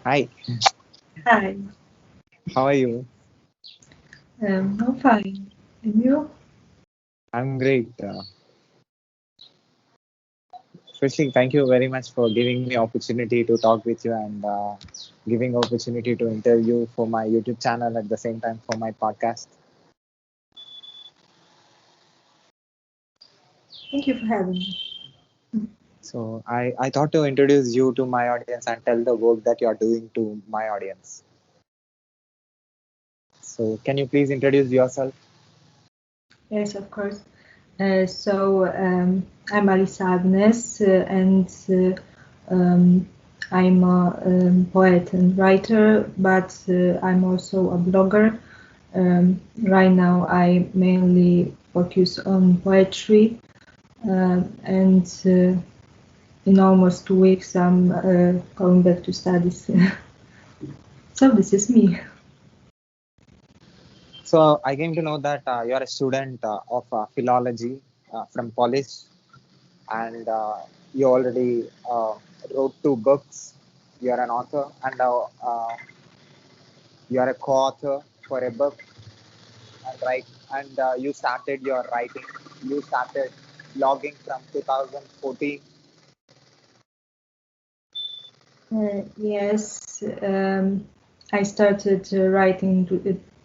Hi, Hi, how are you? I'm fine. And you? I'm great. Firstly, thank you very much for giving me opportunity to talk with you and giving opportunity to interview for my YouTube channel at the same time for my podcast. Thank you for having me. So I thought to introduce you to my audience and tell the work that you are doing to my audience. So can you please introduce yourself? Yes, of course. I'm Allysa Agnes, and I'm a poet and writer, but I'm also a blogger. Right now, I mainly focus on poetry, and in almost 2 weeks, I'm going back to studies. So this is me. So I came to know that you are a student of philology from college and you already wrote two books. You are an author and you are a co-author for a book and you started your writing. You started blogging from 2014. Yes, I started writing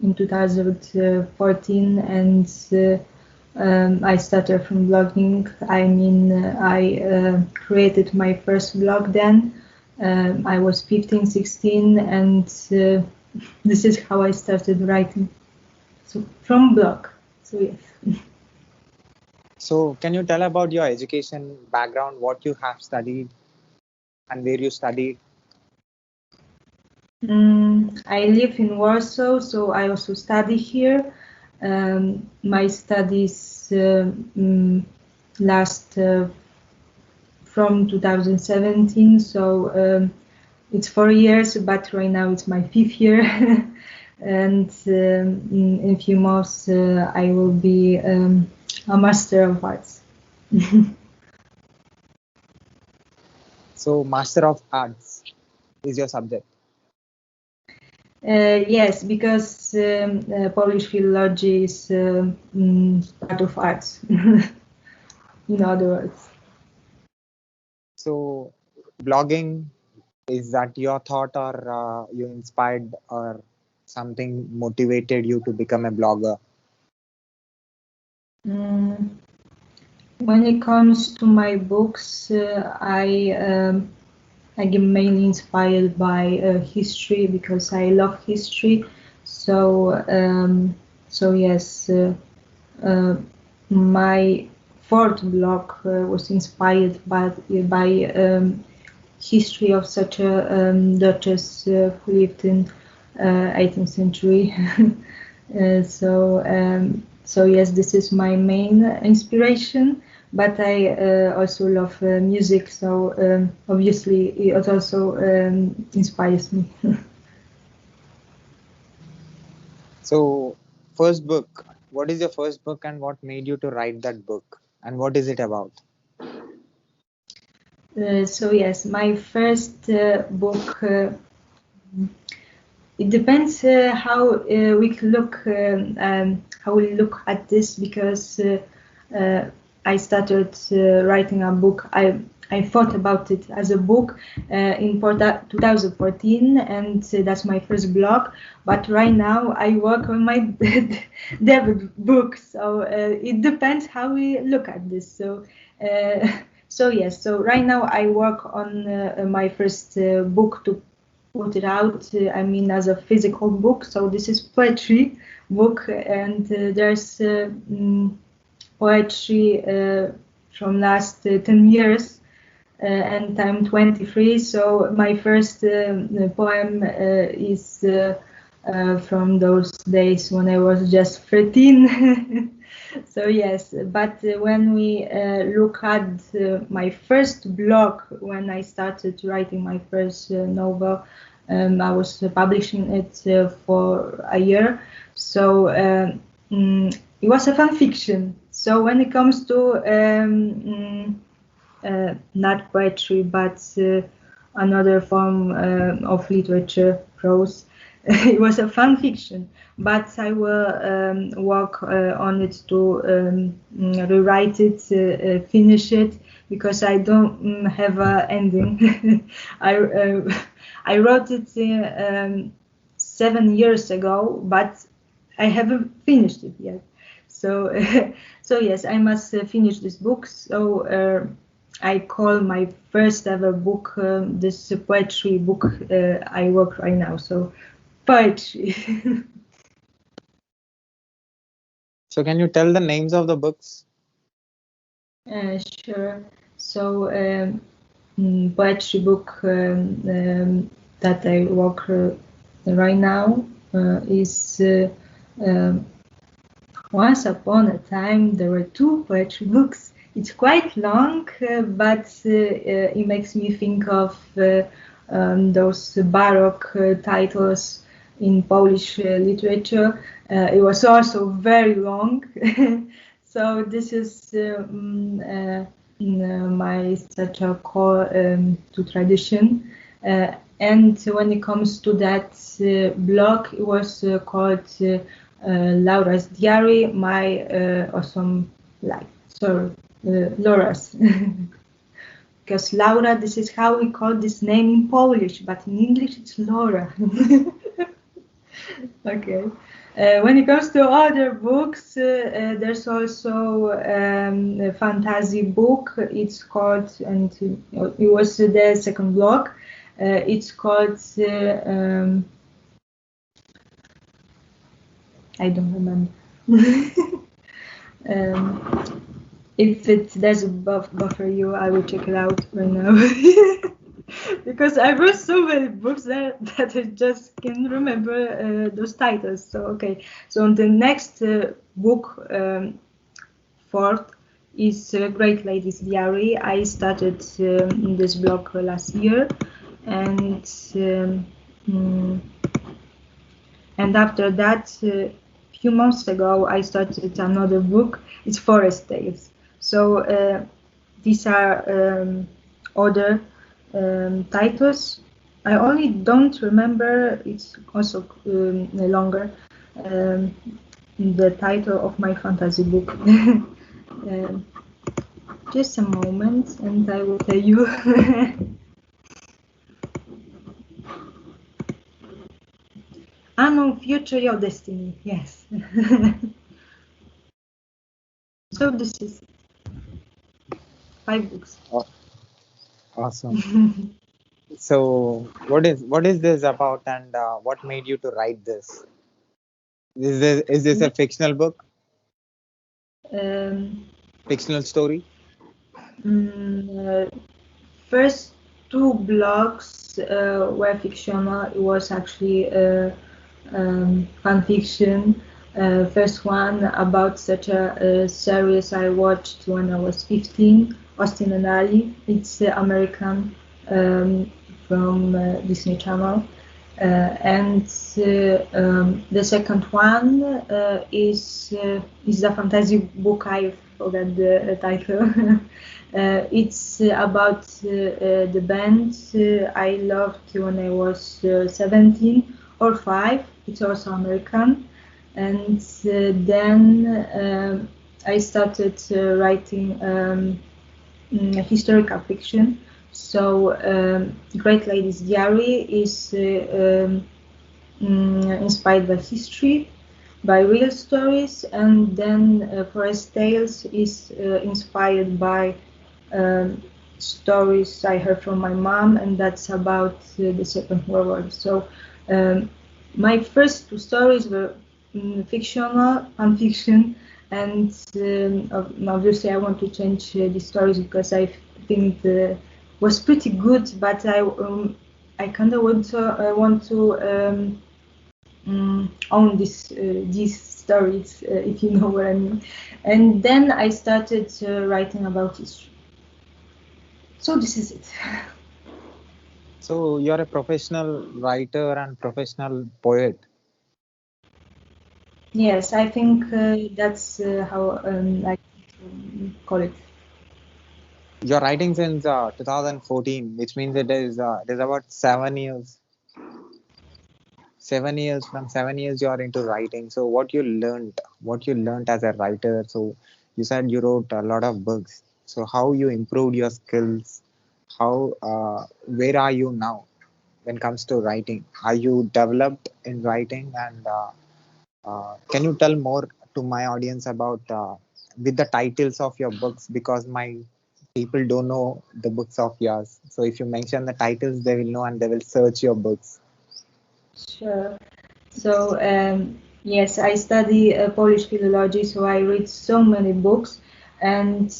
in 2014, and I started from blogging. I mean, I created my first blog then. I was 15, 16, and this is how I started writing. So from blog. So yes. So can you tell about your education background, what you have studied and where you studied? I live in Warsaw, so I also study here. My studies last from 2017, so it's 4 years, but right now it's my fifth year. And in a few months, I will be a Master of Arts. So Master of Arts is your subject. Yes, because Polish philology is part of arts, in other words. So blogging, is that your thought or you inspired or something motivated you to become a blogger? Mm, when it comes to my books, I get mainly inspired by history because I love history. So so yes, uh, my fourth blog was inspired by history of such a duchess who lived in 18th century. So yes, this is my main inspiration. But I also love music, so obviously it also inspires me. So, first book. What is your first book and what made you to write that book? And what is it about? So yes, my first book. It depends how we look at this because I started writing a book. I thought about it as a book in 2014, and that's my first blog. But right now I work on my debut book, so it depends how we look at this. Uh, so yes, so right now I work on my first book to put it out. I mean, as a physical book. So this is poetry book, and there's poetry from last 10 years. And I'm 23, so my first poem is from those days when I was just 13. So yes, but when we look at my first blog, when I started writing my first novel, I was publishing it for a year. So it was a fan fiction. So when it comes to not poetry, but another form of literature, prose. It was a fan fiction, but I will work on it to rewrite it, finish it, because I don't have an ending. I wrote it 7 years ago, but I haven't finished it yet. So, so yes, I must finish this book. So I call my first ever book this poetry book I work right now. So poetry. So can you tell the names of the books? Sure. So poetry book that I work right now is Once Upon a Time There Were Two Poetry Books. It's quite long, but it makes me think of those Baroque titles in Polish literature. It was also very long. So this is my such a call to tradition. And when it comes to that blog, it was called Laura's Diary, my awesome life. So Laura's. Because Laura, this is how we call this name in Polish, but in English it's Laura. Okay. When it comes to other books, there's also a fantasy book. It's called, and it was the second blog. It's called, I don't remember. If there's a buffer you, I will check it out right now. Because I wrote so many books that I just can't remember those titles. So okay, so on the next book, fourth, is Great Lady's Diary. I started this blog last year, and after that, few months ago, I started another book. It's Forest Tales. So these are other titles. I only don't remember. It's also longer. The title of my fantasy book. Just a moment, and I will tell you. Unknown Future, Your Destiny. Yes. So this is 5 books. Oh, awesome. So what is this about, and what made you to write this? Is this a fictional book, Um, fictional story? First 2 blogs were fictional. It was actually fan fiction. First one about such a series I watched when I was 15, Austin and Ally. It's American from Disney Channel. And the second one is a fantasy book. I forgot the title. It's about the band I loved when I was 17 or 5. It's also American. And then I started writing historical fiction. So Great Lady's Diary is inspired by history, by real stories, and then Forest Tales is inspired by stories I heard from my mom, and that's about the Second World War. So my first 2 stories were fictional, non-fiction, and obviously I want to change the stories because I think the was pretty good, but I kind of want to own these stories, if you know what I mean. And then I started writing about history. So this is it. So you're a professional writer and professional poet. Yes, I think that's how I call it. You're writing since 2014, which means it is about 7 years. 7 years. From 7 years, you are into writing. So what you learned as a writer. So you said you wrote a lot of books. So how you improved your skills? How where are you now when it comes to writing? Are you developed in writing? And can you tell more to my audience about with the titles of your books, because my people don't know the books of yours. So if you mention the titles, they will know and they will search your books. Sure. So yes, I study Polish philology, so I read so many books, and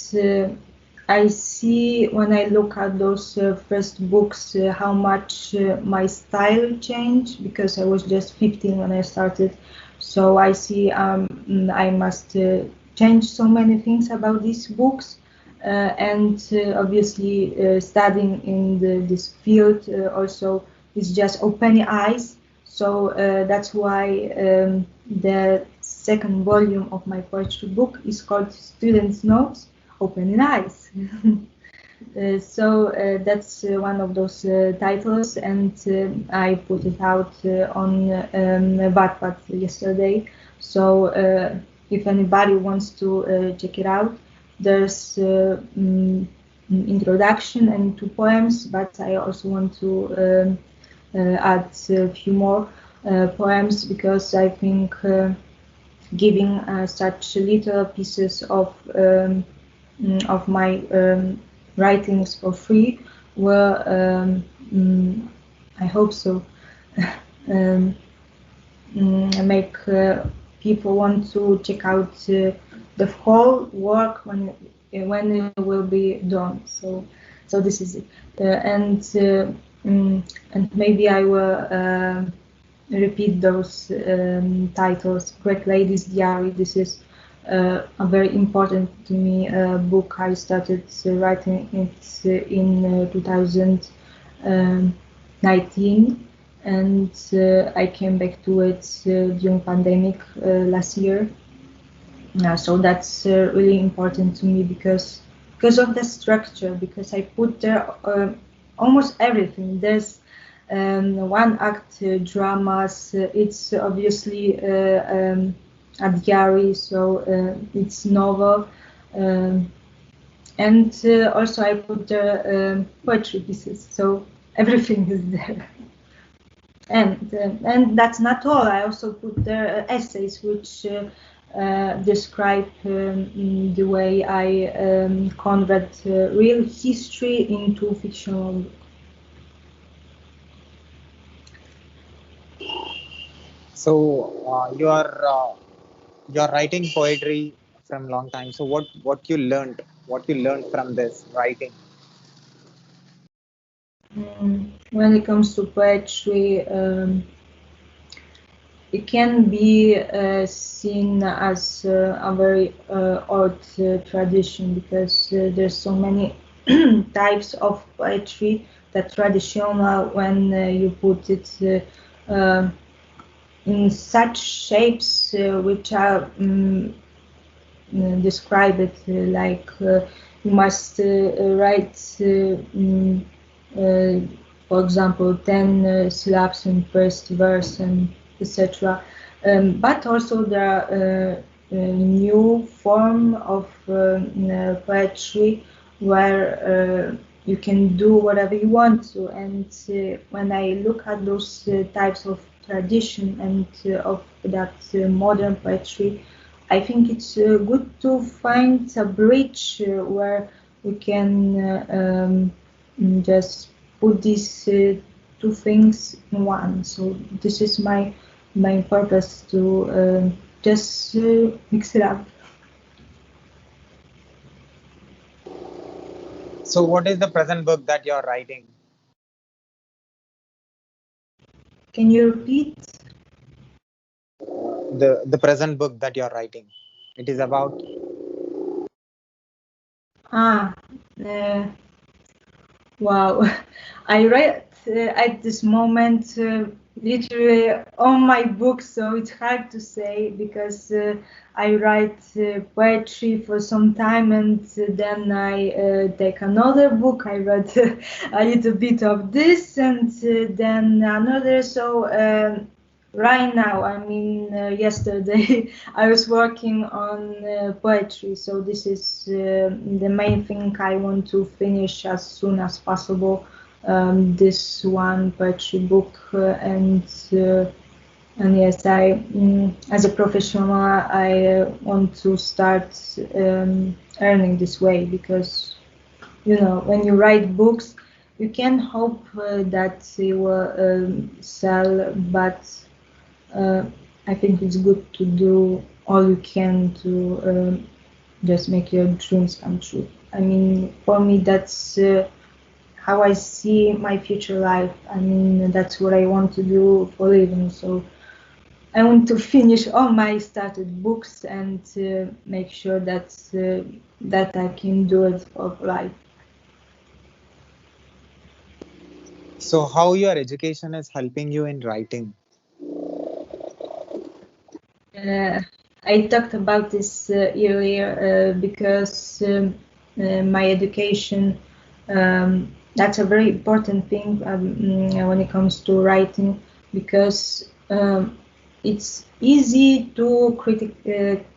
I see when I look at those first books how much my style changed, because I was just 15 when I started. So I see I must change so many things about these books. And obviously, studying in this field also is just opening eyes. So that's why the second volume of my poetry book is called Students' Notes, Opening Eyes. That's one of those titles, and I put it out on Wattpad yesterday. So if anybody wants to check it out, there's introduction and two poems, but I also want to add a few more poems, because I think giving such little pieces of my writings for free will, I hope so, um, make people want to check out the whole work when it will be done. So this is it, and maybe I will repeat those titles. Great Ladies Diary. This is a very important to me book. I started writing it in 2019, and I came back to it during pandemic last year. So that's really important to me, because of the structure, because I put there almost everything. There's one act dramas. It's obviously a diary, so it's novel. Um, and also I put there poetry pieces, so everything is there. And that's not all. I also put there essays which describe the way I convert real history into fictional. So you are writing poetry from long time. So what you learned from this writing? When it comes to poetry, it can be seen as a very old tradition, because there's so many types of poetry that traditional, when you put it in such shapes which are described like you must write uh, for example 10 syllables in first verse, and etc. But also there are new form of poetry where you can do whatever you want to. And when I look at those types of tradition and of that modern poetry, I think it's good to find a bridge where we can just put these two things in one. So this is my main purpose, to just mix it up. So what is the present book that you are writing? Can you repeat? The present book that you are writing. It is about. Ah, wow. I write at this moment literally on my books, so it's hard to say because I write poetry for some time and then I take another book. I read a little bit of this and then another. So right now, I mean, yesterday I was working on poetry. So this is the main thing I want to finish as soon as possible. This one poetry book and yes, as a professional, I want to start earning this way because when you write books, you can hope that they will sell, but I think it's good to do all you can to just make your dreams come true. I mean, for me, that's how I see my future life. I mean, that's what I want to do for a living. So I want to finish all my started books and make sure that I can do it for life. So, how your education is helping you in writing? I talked about this earlier because my education, that's a very important thing when it comes to writing because it's easy to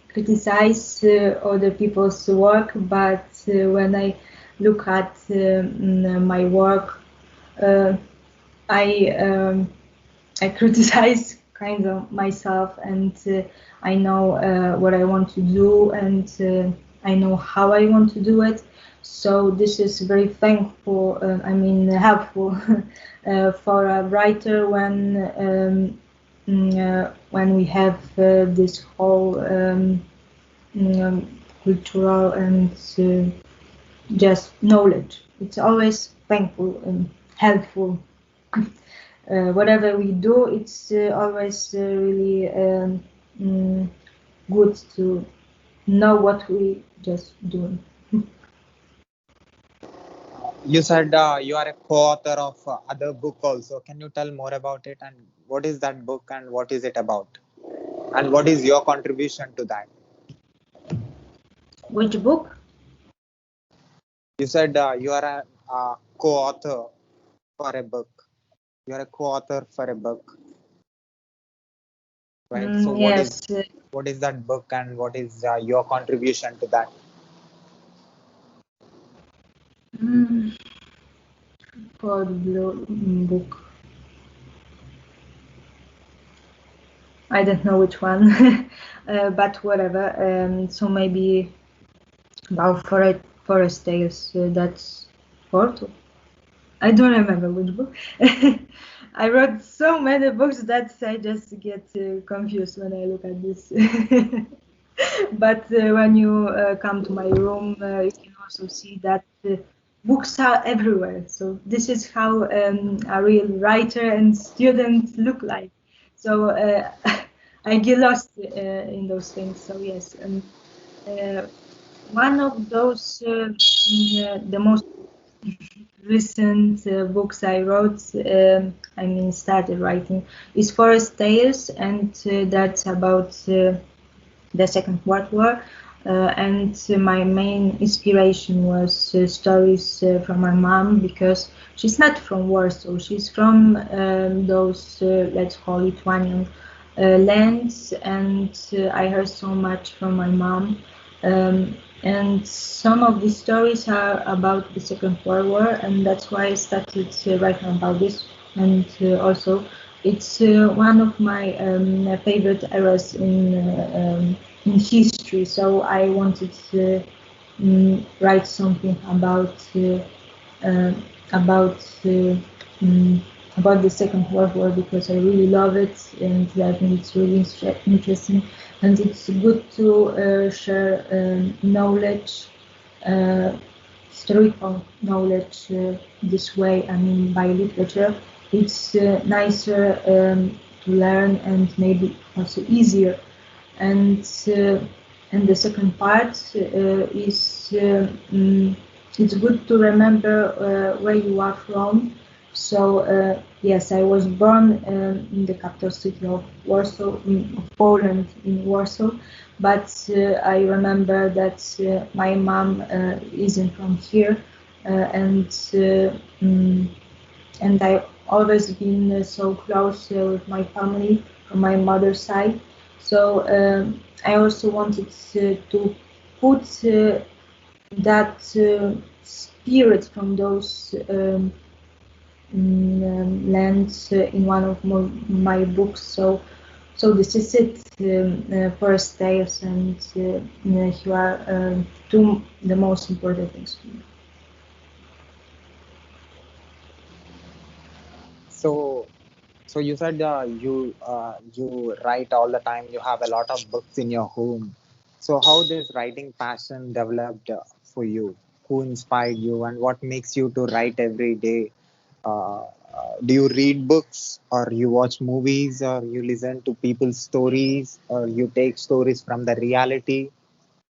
criticize other people's work, but when I look at my work, uh, I criticize kind of myself, and I know what I want to do, and I know how I want to do it. So this is very thankful. Helpful for a writer when we have this whole cultural and just knowledge. It's always thankful and helpful. Whatever we do, it's always really good to know what we just doing. You said you are a co-author of other book also. Can you tell more about it and what is that book and what is it about? And what is your contribution to that? Which book? You said you are a co-author for a book. You are a co-author for a book, right? So Yes. what is that book and what is your contribution to that? For the book, I don't know which one, but whatever. So maybe about Forest Tales. That's Porto. I don't remember which book. I wrote so many books that I just get confused when I look at this. But when you come to my room, you can also see that books are everywhere. So this is how a real writer and student look like. So I get lost in those things. So yes, one of those the most recent books I wrote, started writing, is Forest Tales, and that's about the Second World War. And my main inspiration was stories from my mom because she's not from Warsaw, she's from those, let's call Lithuanian lands, and I heard so much from my mom. And some of these stories are about the Second World War, and that's why I started writing about this. And also, it's one of my favorite eras in history. So I wanted to write something uh, about uh, um, about the Second World War because I really love it and I think it's really interesting, and it's good to share knowledge, historical knowledge this way. I mean, by literature, it's nicer to learn and maybe also easier. And the second part is it's good to remember where you are from So yes, I was born in the capital city of Warsaw, of Poland, in Warsaw. But I remember that my mom isn't from here, and and I always been so close with my family from my mother's side. So I also wanted to put that spirit from those lands in one of my books. So this is it. First tales and here are two the most important things for me. So, so you said you write all the time. You have a lot of books in your home. So how this writing passion developed for you? Who inspired you, and what makes you to write every day? Do you read books, or you watch movies, or you listen to people's stories, or you take stories from the reality,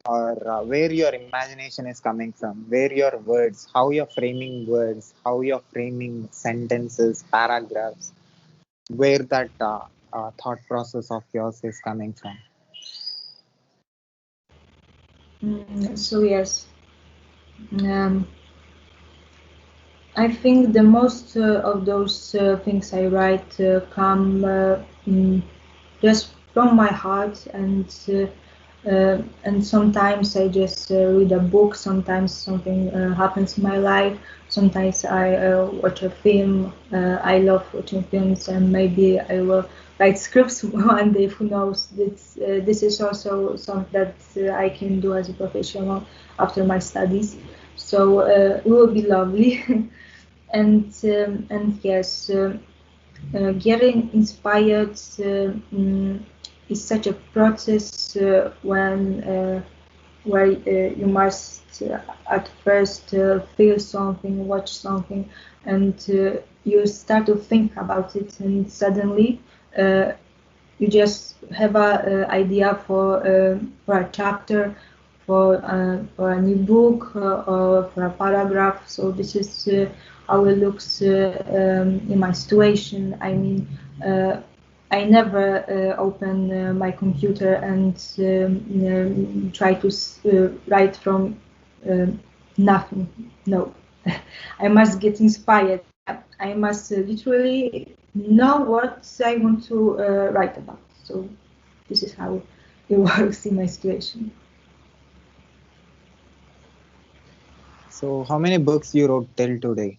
or where your imagination is coming from, where your words, how you're framing words, how you're framing sentences, paragraphs, where that thought process of yours is coming from? So yes, um, I think the most of those things I write come just from my heart, and sometimes I just read a book. Sometimes something happens in my life. Sometimes I watch a film. I love watching films, and maybe I will write scripts one day. Who knows? This is also something that I can do as a professional after my studies. So it will be lovely. And yes. Getting inspired is such a process where you must at first feel something, watch something, and you start to think about it, and suddenly uh, you just have a idea for a chapter, for a new book, or for a paragraph. So this is how it looks in my situation. I mean, I never open my computer and try to write from nothing. No, I must get inspired. I must literally know what I want to write about. So this is how it works in my situation. So how many books you wrote till today?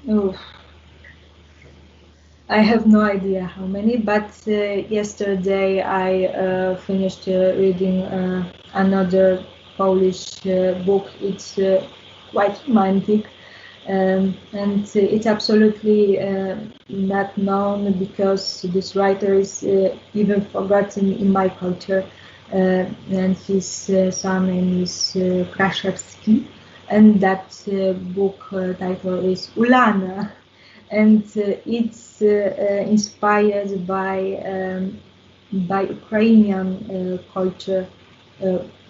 Oh, I have no idea how many, but yesterday I finished reading another Polish book. It's quite romantic, and it's absolutely not known because this writer is even forgotten in my culture. And his surname is Kraszewski, and that book title is Ulana, and it's inspired by Ukrainian culture,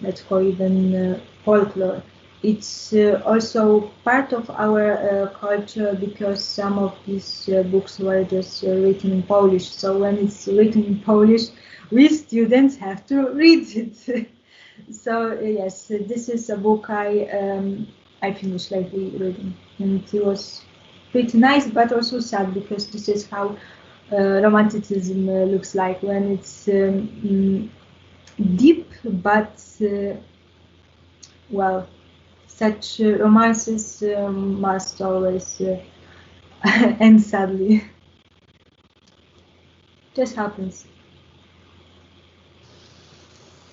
let's call even folklore. It's also part of our culture because some of these books were just written in Polish. So when it's written in Polish, we students have to read it. So yes, this is a book I finished lately reading, and it was pretty nice, but also sad because this is how romanticism looks like when it's deep, but well, such romances must always end sadly. Just happens.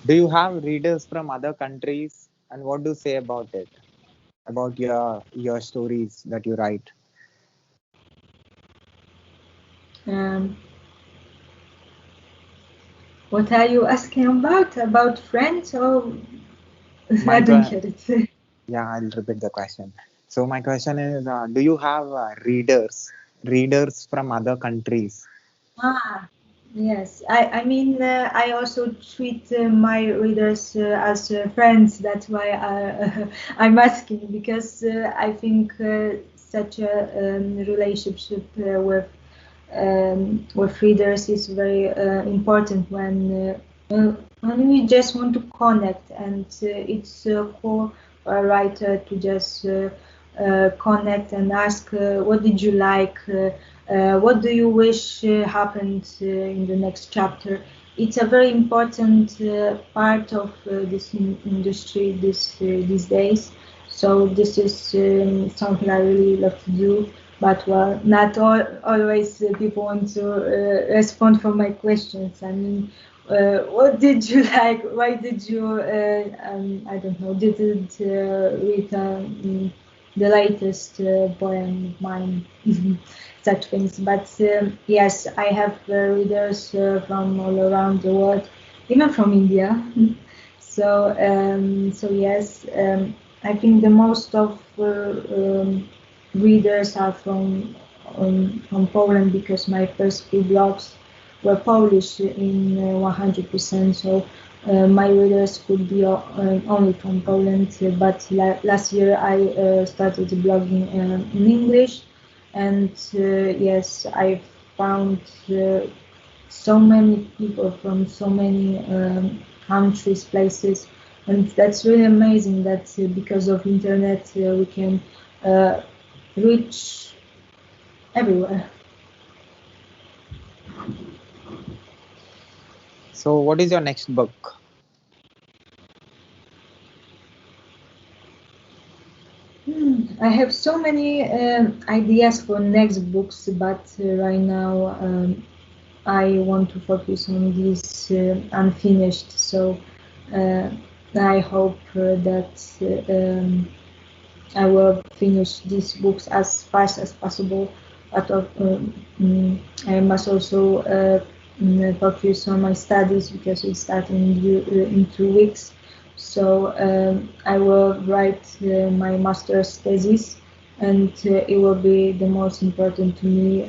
Do you have readers from other countries, and what do you say about it? About your stories that you write? Um, what are you asking about? About friends or I My don't que- get it. yeah, I'll repeat the question. So my question is, do you have readers from other countries? Ah. Yes, I mean, I also treat my readers as friends. That's why I'm asking, because I think such a relationship with readers is very important when we just want to connect, and it's cool for a writer to just connect and ask, what did you like, what do you wish happened in the next chapter. It's a very important part of this industry these days. So this is something I really love to do. But well, not always people want to respond for my questions. I mean, what did you like? Why did you? I don't know. Didn't read the latest poem of mine? Such things. But yes, I have readers from all around the world, even from India. So yes, I think the most of readers are from Poland, because my first few blogs were Polish in 100%. So my readers could be only from Poland. But last year I started blogging in English, and yes, I found so many people from so many countries, places, and that's really amazing that because of internet we can uh, reach everywhere. So, what is your next book? I have so many ideas for next books, but right now I want to focus on this unfinished. So I hope that I will finish these books as fast as possible. But I must also focus on my studies, because it's starting in 2 weeks. So I will write my master's thesis, and it will be the most important to me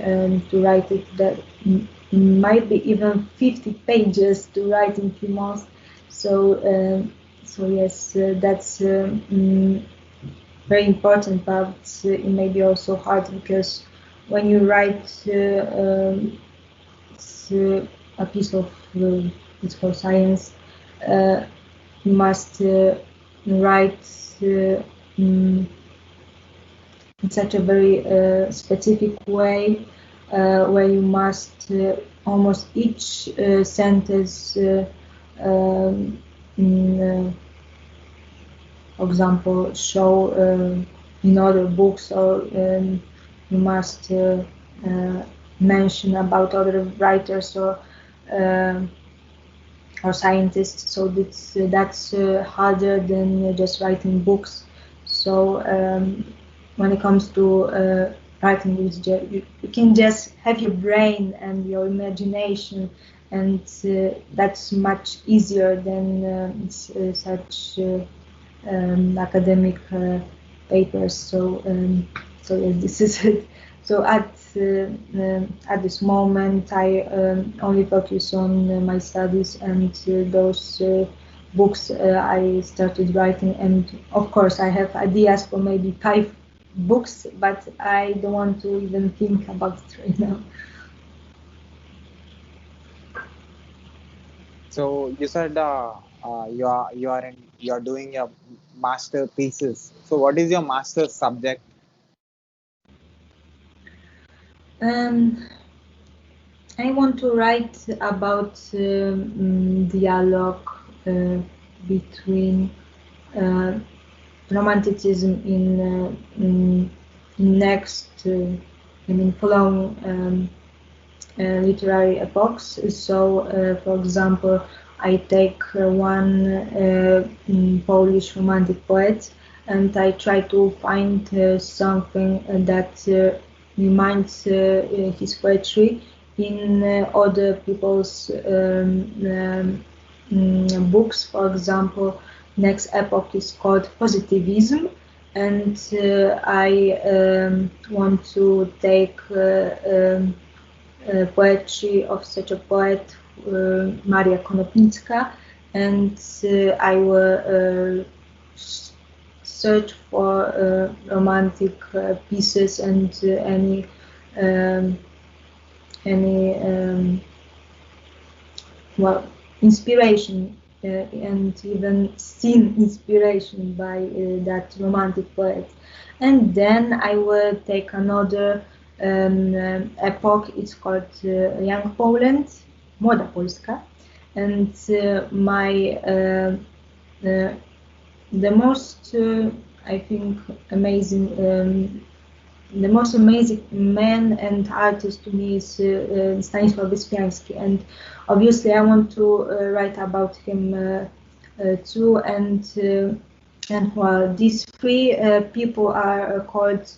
to write it. That might be even 50 pages to write in 3 months. So so yes, that's very important, but it may be also hard, because when you write a piece of it's for science, uh, you must write in such a very specific way, where you must almost each sentence in for example, show in other books, or you must uh, mention about other writers uh, or scientists. So that's harder than just writing books. So when it comes to writing books, you can just have your brain and your imagination, and that's much easier than such academic papers. So yes, this is it. So at this moment, I only focus on my studies and those books I started writing. And of course, I have ideas for maybe 5 books, but I don't want to even think about it right now. So, you said you are doing your masterpieces. So, what is your master's subject? Um, I want to write about dialogue between uh, romanticism in next, I mean, following literary epochs. So, for example, I take one Polish romantic poet, and I try to find something that reminds his poetry in other people's books. For example, next epoch is called positivism, and I want to take poetry of such a poet, Maria Konopnicka, and I will search for romantic pieces and um, any well, inspiration and even seen inspiration by that romantic poet. And then I will take another epoch. It's called Young Poland, Młoda Polska, and the most I think amazing. The most amazing man and artist to me is Stanisław Wyspiański, and obviously I want to write about him too. And well, these three people are called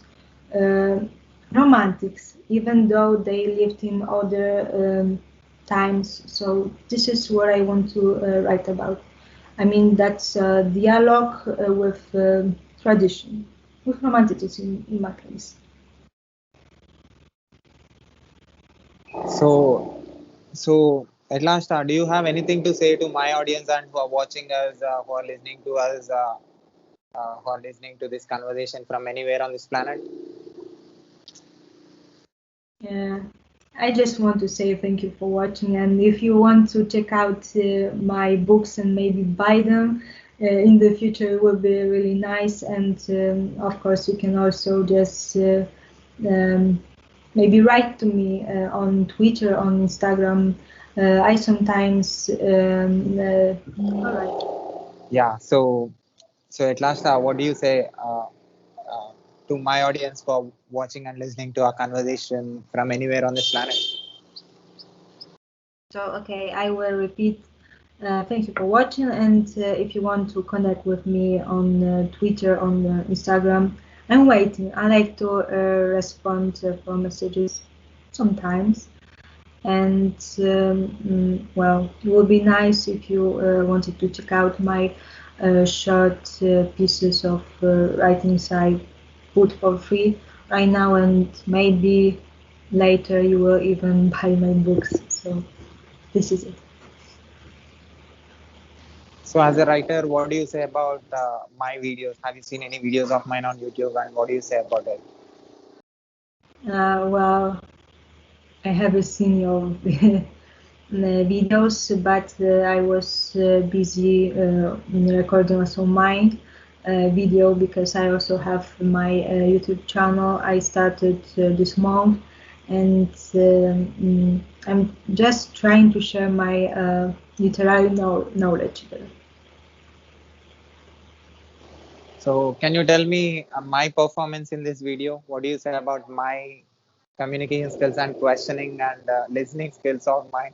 romantics, even though they lived in other times. So this is what I want to write about. I mean, that's dialogue with tradition, with romanticism in my case. So at last, do you have anything to say to my audience and who are watching us, who are listening to us, who are listening to this conversation from anywhere on this planet? Yeah, I just want to say thank you for watching, and if you want to check out my books and maybe buy them in the future, it will be really nice. And of course, you can also just um, maybe write to me on Twitter, on Instagram. I sometimes. All right. Yeah. So at last, what do you say uh, to my audience for watching and listening to our conversation from anywhere on this planet? So, okay, I will repeat. Thank you for watching, and if you want to connect with me on Twitter, on Instagram, I'm waiting. I like to respond for messages sometimes, and well, it would be nice if you wanted to check out my short pieces of writing I put for free right now, and maybe later you will even buy my books. So this is it. So as a writer, what do you say about my videos? Have you seen any videos of mine on YouTube, and what do you say about it? Well, I haven't seen your videos, but I was busy recording also my video because I also have my YouTube channel. I started this month, and I'm just trying to share my literary knowledge there. So can you tell me my performance in this video? What do you say about my communication skills and questioning and listening skills of mine?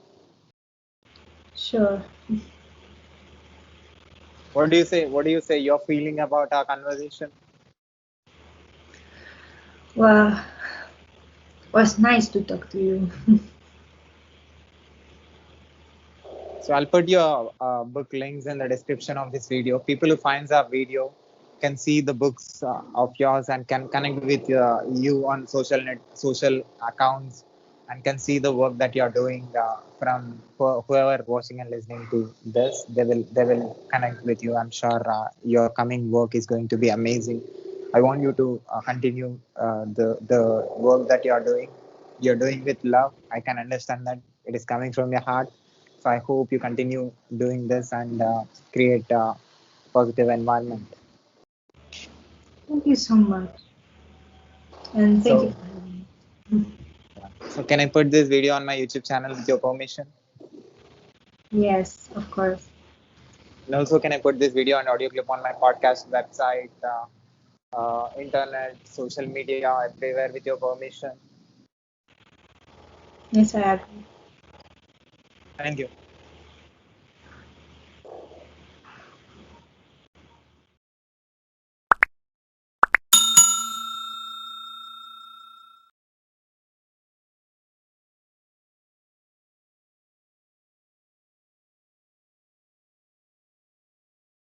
Sure. What do you say? What do you say? Your feeling about our conversation? Well, it was nice to talk to you. So I'll put your book links in the description of this video. People who finds our video can see the books of yours and can connect with you on social accounts and can see the work that you're doing from whoever watching and listening to this. They will connect with you. I'm sure your coming work is going to be amazing. I want you to continue the work that you're doing. You're doing with love. I can understand that it is coming from your heart. So I hope you continue doing this and create a positive environment. Thank you so much, and thank you So, for having me. so can I put this video on my YouTube channel with your permission? Yes, of course. And also, can I put this video and audio clip on my podcast website, internet, social media, everywhere with your permission? Yes, I agree. Thank you.